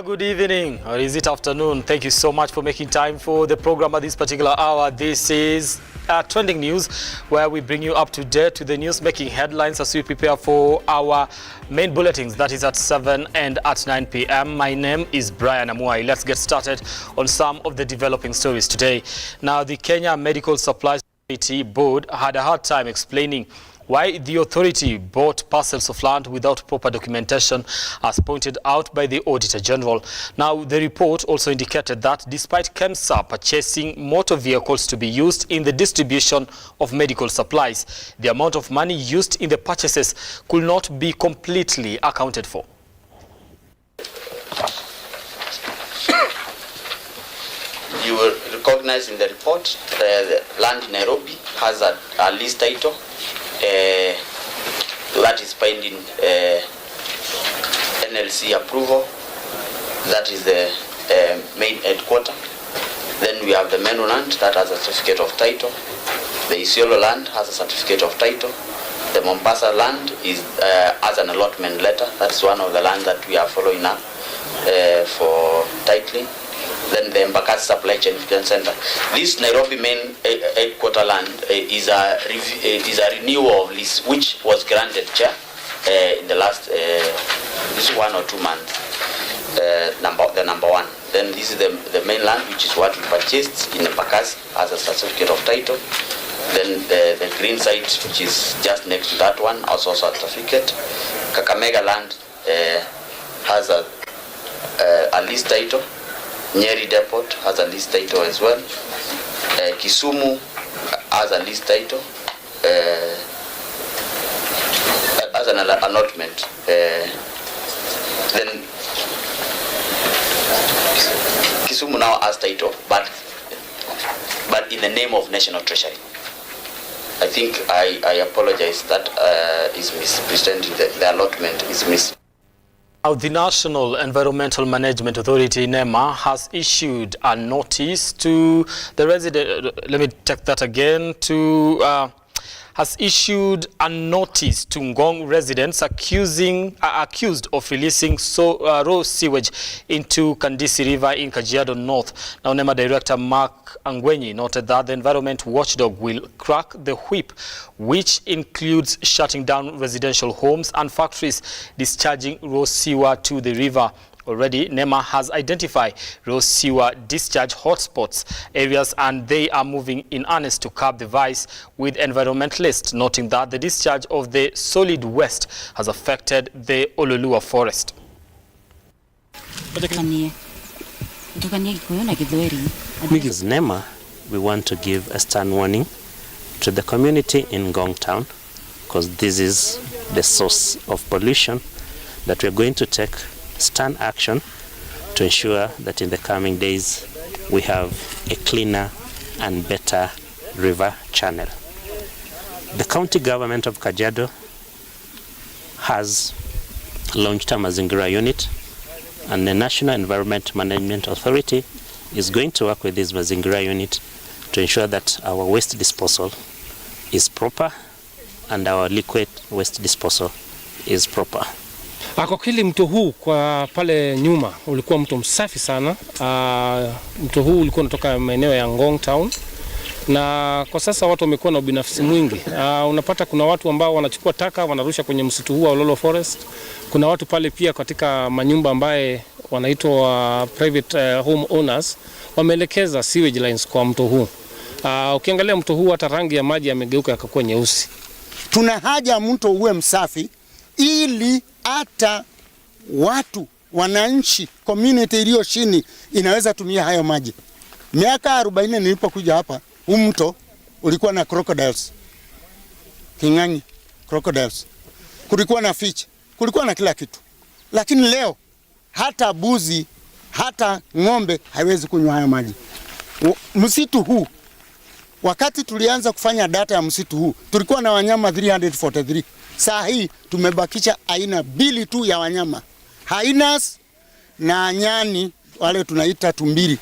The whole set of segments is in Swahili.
Good evening, or is it afternoon? Thank you so much for making time for the program at this particular hour. This is Trending News, where we bring you up to date with the news making headlines as we prepare for our main bulletins, that is at 7 and at 9 p.m. My name is Brian Amuai. Let's get started on some of the developing stories today. Now, the Kenya Medical Supplies Board had a hard time explaining why the authority bought parcels of land without proper documentation, as pointed out by the Auditor General. Now, the report also indicated that despite Kemsa purchasing motor vehicles to be used in the distribution of medical supplies, the amount of money used in the purchases could not be completely accounted for. You will recognize in the report the land in Nairobi has a lease title that is pending NLC approval. That is the main headquarter. Then we have the Menu land that has a certificate of title. The Isiolo land has a certificate of title. The Mombasa land is has an allotment letter. That's one of the land that we are following up for titling. Then the Embakasi Supply Chain Center. This Nairobi main headquarter land is a renewal of lease, which was granted, Chair, in the last this 1 or 2 months. The number one. Then this is the main land, which is what we purchased in Embakasi as a certificate of title. Then the green site, which is just next to that one, also a certificate. Kakamega land has a lease title. Nyeri Depot has a lease title as well. Kisumu has a lease title. As an allotment. Then Kisumu now has title, but in the name of National Treasury. I think I apologize, that is misrepresented. The allotment is mis. Now, the National Environmental Management Authority, NEMA, has issued a notice to the resident. Let me take that again. Has issued a notice to Ngong residents accused of releasing raw sewage into Kandisi River in Kajiado North. Now, NEMA Director Mark Angwenyi noted that the environment watchdog will crack the whip, which includes shutting down residential homes and factories discharging raw sewer to the river. Already, NEMA has identified raw sewer discharge hotspots areas, and they are moving in earnest to curb the vice, with environmentalists noting that the discharge of the solid waste has affected the Ololua forest. As NEMA, we want to give a stern warning to the community in Ngong Town, because this is the source of pollution, that we are going to take stern action to ensure that in the coming days we have a cleaner and better river channel. The county government of Kajiado has launched a Mazingira unit, and the National Environment Management Authority is going to work with this Mazingira unit to ensure that our waste disposal is proper and our liquid waste disposal is proper. Kwa kweli mto huu kwa pale nyuma ulikuwa mto msafi sana. Mto huu ulikuwa unatoka maeneo ya Ngong Town, na kwa sasa watu wamekuwa na ubinafsi mwingi. Unapata kuna watu ambao wanachukua taka wanarusha kwenye msitu huu wa Ololo Forest. Kuna watu pale pia katika manyumba ambaye wanaitwa private home owners wameelekeza sewage lines kwa mto huu. Ukiangalia mto huu hata rangi ya maji yamegeuka yakakuwa nyeusi. Tuna haja mto uwe msafi ili hata watu, wananchi, community iliyo chini inaweza tumia hayo maji. Miaka 40 nilipokuja hapa, huu mto ulikuwa na crocodiles. Kingangi crocodiles. Kulikuwa na fish, kulikuwa na kila kitu. Lakini leo hata buzi, hata ng'ombe haiwezi kunywa hayo maji. Msitu huu, wakati tulianza kufanya data ya msitu huu, tulikuwa na wanyama 343. Saa hii tumebakisha aina 2 tu ya wanyama, hyenas na nyani wale tunaita tumbili.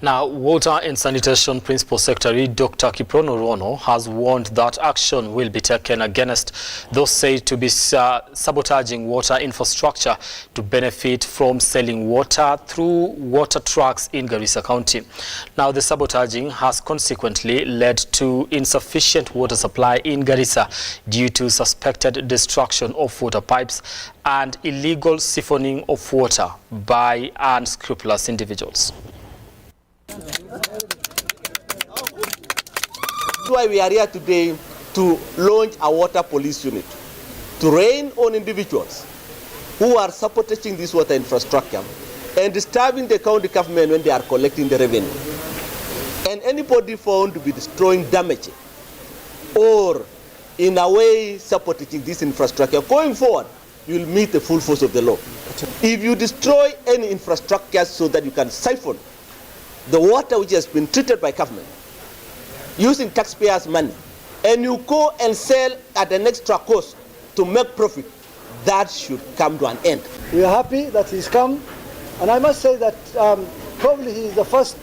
Now, Water and Sanitation Principal Secretary Dr. Kiprono Rono has warned that action will be taken against those said to be sabotaging water infrastructure to benefit from selling water through water trucks in Garissa County. Now, the sabotaging has consequently led to insufficient water supply in Garissa due to suspected destruction of water pipes and illegal siphoning of water by unscrupulous individuals. That's why we are here today to launch a water police unit to rein on individuals who are sabotaging this water infrastructure and disturbing the county government when they are collecting the revenue. And anybody found to be destroying, damaging, or in a way sabotaging this infrastructure, going forward, you will meet the full force of the law. If you destroy any infrastructure so that you can siphon the water which has been treated by government using taxpayers' money, and you go and sell at an extra cost to make profit, that should come to an end. We are happy that he's come, and I must say that probably he is the first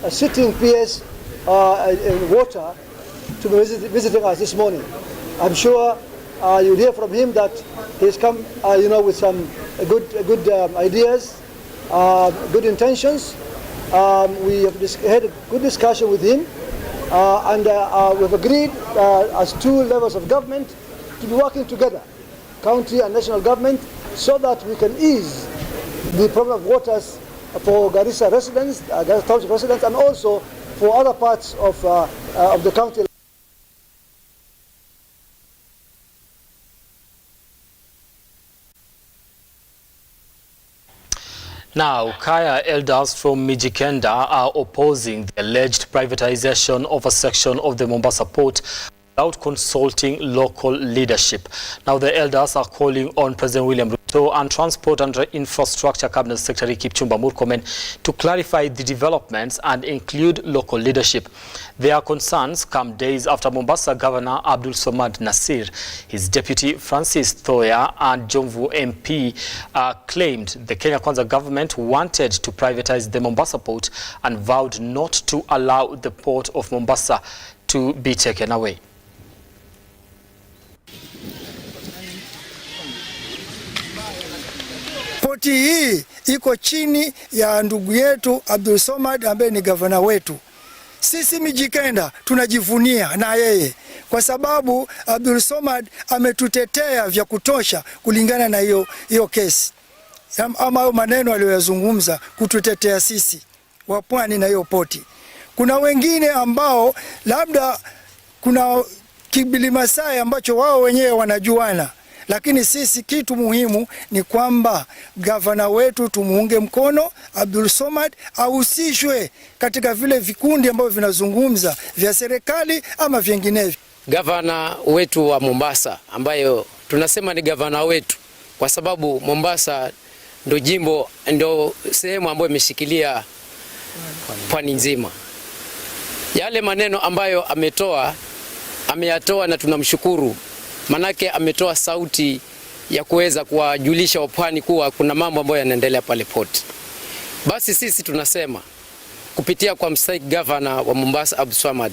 sitting PS in water to be visiting us this morning. I'm sure you'll hear from him that he's come with some good ideas, good intentions. We have had a good discussion with him, and we've agreed as two levels of government to be working together, county and national government, so that we can ease the problem of waters for Garissa residents, Garissa Township residents, and also for other parts of the county. Now, Kaya elders from Mijikenda are opposing the alleged privatization of a section of the Mombasa port without consulting local leadership. Now, the elders are calling on President William RUTO and Transport and Infrastructure Cabinet Secretary Kipchumba Murkomen to clarify the developments and include local leadership. Their concerns come days after Mombasa Governor Abdul Somad Nasir, his deputy Francis Thoya and Jomvu MP claimed the Kenya Kwanza government wanted to privatize the Mombasa port and vowed not to allow the port of Mombasa to be taken away. Poti hii iko chini ya ndugu yetu Abdul Somad ambaye ni gavana wetu. Sisi Mijikenda tunajivunia na yeye kwa sababu Abdul Somad ametutetea vya kutosha kulingana na hiyo kesi. Ama maneno aliyoyazungumza kututetea sisi wa pwani na hiyo poti. Kuna wengine ambao labda kuna kibili Masai ambacho wao wenyewe wanajuana. Lakini sisi kitu muhimu ni kwamba gavana wetu tumuunge mkono Abdul Somad ahusishwe katika vile vikundi ambavyo vinazungumza vya serikali ama vinginevyo. Gavana wetu wa Mombasa ambayo tunasema ni gavana wetu kwa sababu Mombasa ndo jimbo ndo sehemu ambayo imeshikilia pwani nzima. Yale maneno ambayo ameyatoa na tunamshukuru. Manake ametoa sauti ya kuweza kuwajulisha wapwani kuwa kuna mambo ambayo yanaendelea pale port. Basi sisi tunasema kupitia kwa mstahiki governor wa Mombasa Abdul Somad,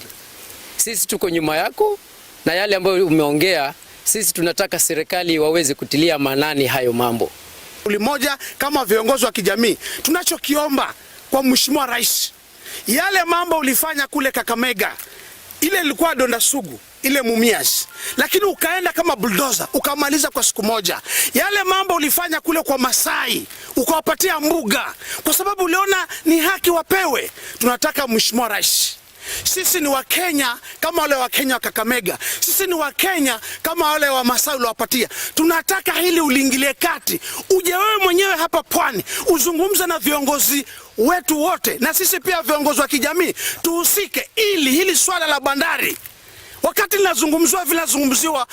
sisi tuko nyuma yako na yale ambayo umeongea, sisi tunataka serikali waweze kutilia maanani hayo mambo. Ulimoja kama viongozi wa kijamii tunachokiomba kwa Mheshimiwa Rais, yale mambo ulifanya kule Kakamega, ile ilikuwa donda sugu, ile Mumias, lakini ukaenda kama bulldozer ukamaliza kwa siku moja. Yale mambo ulifanya kule kwa Masai ukawapatia mbuga kwa sababu uliona ni haki wapewe. Tunataka Mheshimiwa Rais, sisi ni wa Kenya kama wale wa Kenya wa Kakamega, sisi ni wa Kenya kama wale wa Masai uliwapatia. Tunataka hili uliingilie kati, uje wewe mwenyewe hapa pwani uzungumze na viongozi wetu wote, na sisi pia viongozi wa kijamii tuhusike, ili hili swala la bandari wakati linazungumziwa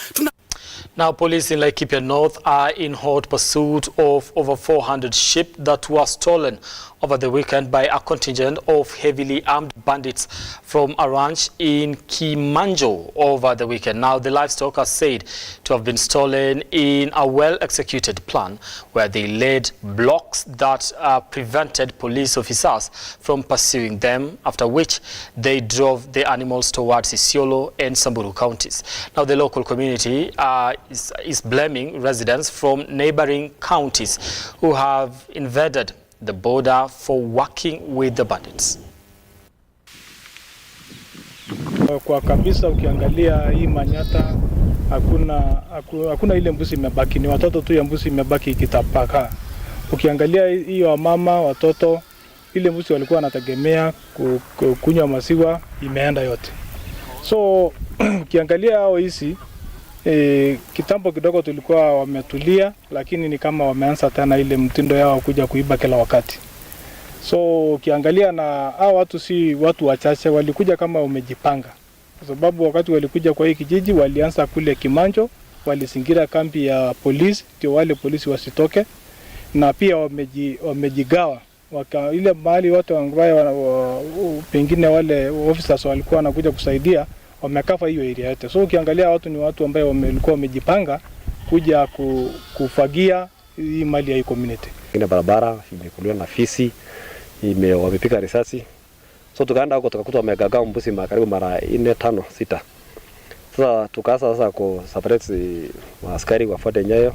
Now, police in Laikipia North are in hot pursuit of over 400 sheep that were stolen over the weekend by a contingent of heavily armed bandits from a ranch in Kimanjo over the weekend. Now, the livestock are said to have been stolen in a well-executed plan where they laid blocks that prevented police officers from pursuing them, after which they drove the animals towards Isiolo and Samburu counties. Now, the local community is blaming residents from neighboring counties who have invaded the border for working with the bandits. Kwa kabisa ukiangalia hii Manyata hakuna ile mbuzi imebaki, ni watoto tu ya mbuzi imebaki ikitapaka. Ukiangalia hiyo mama watoto, ile mbuzi walikuwa wanategemea kunywa maziwa imeenda yote. So ukiangalia hao hizi kitambo kidogo tulikuwa wametulia, lakini ni kama wameanza tena ile mtindo yao kuja kuiba kila wakati. So ukiangalia na hao watu si watu wachache, walikuja kama umejipanga. Kwa sababu wakati walikuja kwa hii kijiji walianza kule Kimanjo, walizingira kambi ya polisi ndio wale polisi wasitoke, na pia wamejigawa. Ile mahali watu ambao pengine wale officers walikuwa wanakuja kusaidia wamekafa hiyo area yote. So ukiangalia watu ni watu ambao walikuwa wamejipanga kuja kufagia hii mali ya hii community. Ina barabara imekuliwa na fisi, wamepika risasi. So tukaenda huko tukakuta wamegagaa mbuzi karibu mara 4, 5, 6. Sasa tukaanza sasa ku separate askari wafuate nyayo.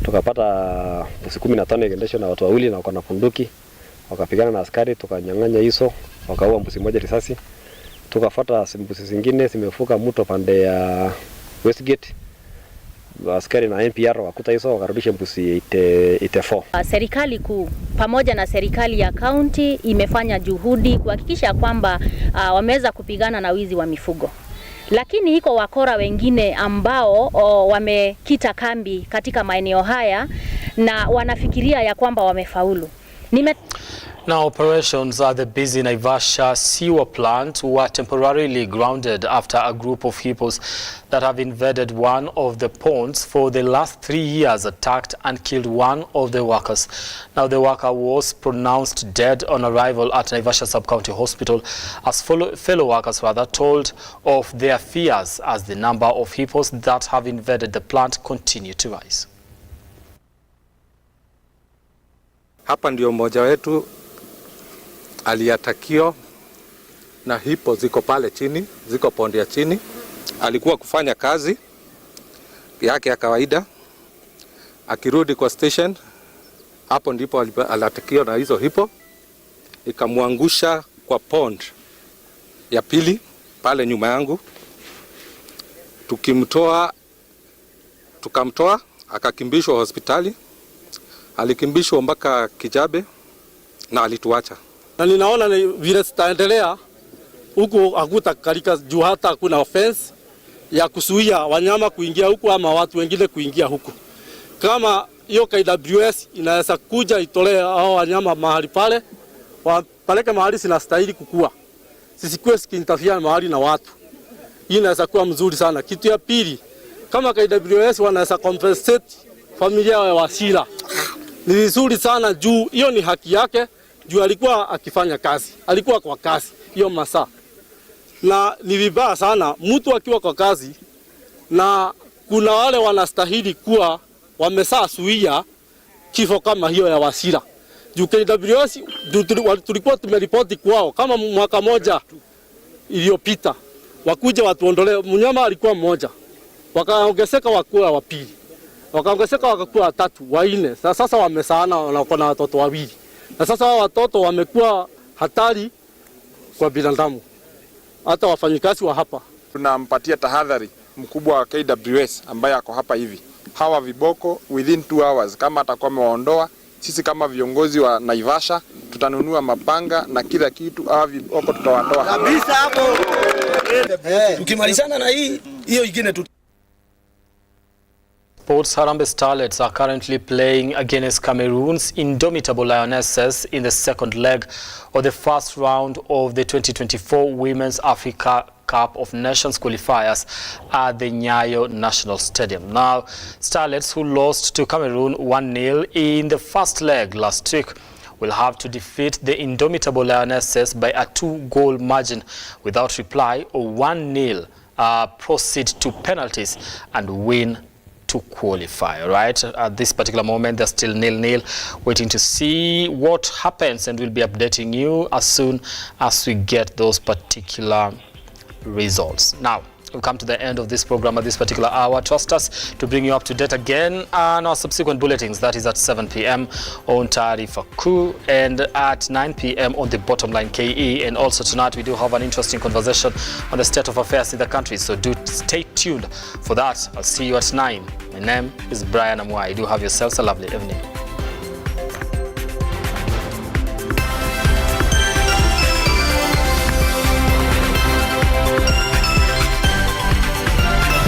Tukapata mbuzi 15 ikiendeshwa na watu wawili na wako na bunduki. Wakapigana na askari, tukanyang'anya hizo, wakaua mbuzi moja risasi. Tukafuata mbuzi zingine zimefuka mto pande ya Westgate. Askari na NPR wakuta hizo wakarudisha mbuzi 84. Serikali kuu pamoja na serikali ya kaunti imefanya juhudi kuhakikisha kwamba wameweza kupigana na wizi wa mifugo. Lakini iko wakora wengine ambao wamekita kambi katika maeneo haya na wanafikiria ya kwamba wamefaulu. Now, operations at the busy Naivasha sewer plant were temporarily grounded after a group of hippos that have invaded one of the ponds for the last 3 years attacked and killed one of the workers. Now, the worker was pronounced dead on arrival at Naivasha Sub-County Hospital as fellow workers were told of their fears as the number of hippos that have invaded the plant continue to rise. Hapa ndio mmoja wetu aliatakio na hipo ziko pale chini, ziko pondi ya chini. Alikuwa kufanya kazi yake ya kawaida, akirudi kwa station, hapo ndipo aliatakio na hizo hipo, ikamwangusha kwa pond ya pili pale nyuma yangu. Tukamtoa akakimbishwa hospitali, alikimbishwa mpaka Kijabe na alituacha. Na ninaona ni vile tutaendelea huko hakutakalika juu hata hakuna offense ya kuzuia wanyama kuingia huko ama watu wengine kuingia huko. Kama hiyo KWS inaweza kuja itolee hao wanyama mahali pale, wapeleke mahali sinastahili kukua. Sisikuwe sikinterfere mahali na watu. Hii inaweza kuwa mzuri sana. Kitu ya pili, kama KWS wanaweza compensate familia ya Wasira. Ni vizuri sana juu hiyo ni haki yake, juu alikuwa akifanya kazi. Alikuwa kwa kazi hiyo masaa. Na ni vibaya sana mtu akiwa kwa kazi na kuna wale wanastahili kuwa wamesasuia kifo kama hiyo ya Wasira. Juu KWS tulikuwa tumeripoti kwao kama mwaka moja iliyopita. Wakuja watuondolee, mnyama alikuwa mmoja. Wakaongezeka wakuwa wa pili. Wakaongezeka wakakuwa 3, 4. Sasa wamesaana na kuna watoto wawili. Na sasa hao watoto wamekuwa hatari kwa binadamu. Hata wafanyikazi wa hapa. Tunampatia tahadhari mkubwa wa KWS ambaye ako hapa hivi. Hawa viboko within 2 hours kama atakuwa amewaondoa, sisi kama viongozi wa Naivasha tutanunua mapanga na kila kitu. Hawa viboko tutawatoa kabisa hapo. Tukimalizana na hiyo ingine tu. Sports. Harambee Starlets are currently playing against Cameroon's indomitable Lionesses in the second leg of the first round of the 2024 Women's Africa Cup of Nations qualifiers at the Nyayo National Stadium. Now, Starlets, who lost to Cameroon 1-0 in the first leg last week, will have to defeat the indomitable Lionesses by a 2-goal margin without reply, or 1-0 proceed to penalties and win to qualify. Right at this particular moment, they're still 0-0, waiting to see what happens, and we'll be updating you as soon as we get those particular results. Now, we've come to the end of this program at this particular hour. Trust us to bring you up to date again on our subsequent bulletins. That is at 7 p.m. on Taarifa Kuu and at 9 p.m. on the Bottom Line KE. And also tonight we do have an interesting conversation on the state of affairs in the country. So do stay tuned for that. I'll see you at 9. My name is Brian Amwai. Do have yourselves a lovely evening.